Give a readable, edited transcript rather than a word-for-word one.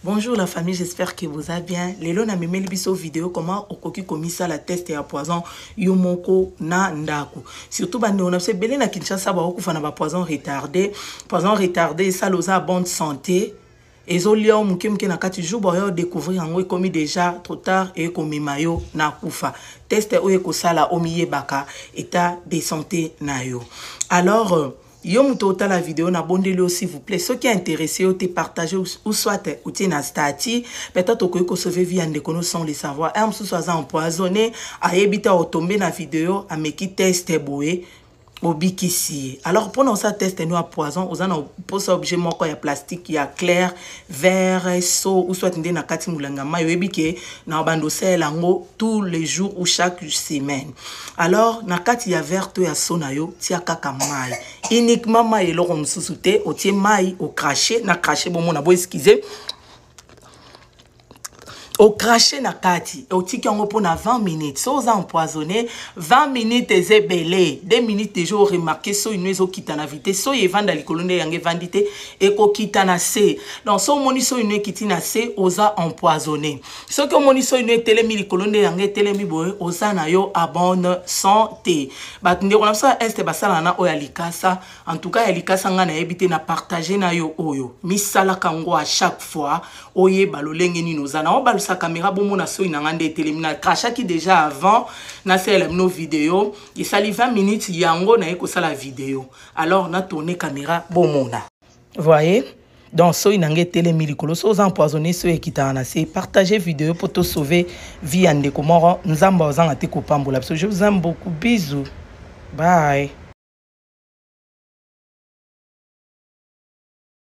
Bonjour la famille, j'espère que vous allez bien. Lelo na memeli biso vidéo comment okoki komisa la test ya poison yomoko na ndaku. Surtout bande on a fait belé na Kinshasa ba okufa na ba poison retardé. Poison retardé ça loza bonne santé. Ezolia muke na kati jour boyo découvrir ngo comme déjà trop tard et comme mayo na kufa. Test oye ko sala omiye baka état de santé na yo. Alors yo muto la vidéo na bondeli s'il vous plaît. Ceux qui sont intéressés au te partager ou soit ou ti na stati peut-être que sauver vie en déconno sans le savoir. Un sous soit empoisonné a ebita o tomber na vidéo a meki test boé obikisi. Alors pendant ça test nous à poison aux an pose objet moko ya plastique ya clair vert so ou soit ndé na kati mulanga mayo ebike na bando selango tous les jours ou chaque semaine. Alors na kati ya vert to ya so na yo tia kaka mai uniquement mai eloko mususu te o tie mai au cracher na cracher bon mona bo excuser au cracher na kati au tiki yango pour na 20 minutes so za empoisonné 20 minutes ezebele 2 minutes déjà remarqué so une zo kita na vitesse so yevanda likolonde yange vandité et ko kita na c donc so moni so une kiti na c oza empoisonné so que moni so une telemi likolonde yange telemi boy oza na yo à bonne santé bat ndeko na ça este basala na oya likasa en tout cas ya likasa nga na ebité na partager na yo oyo misala kango à chaque fois oye balolenge ni noza na obal sa caméra bon mon asso inangande télémina crachaki déjà avant na sel nos vidéos et sali 20 minutes yango na eko sala vidéo alors na tourner caméra bon mona voyez donc so inangé télémi likolo so empoisonné so ekita na c'est partager vidéo pour te sauver vie ande komoro nzamba ozanga te kopambola parce que je vous aime beaucoup bisous bye.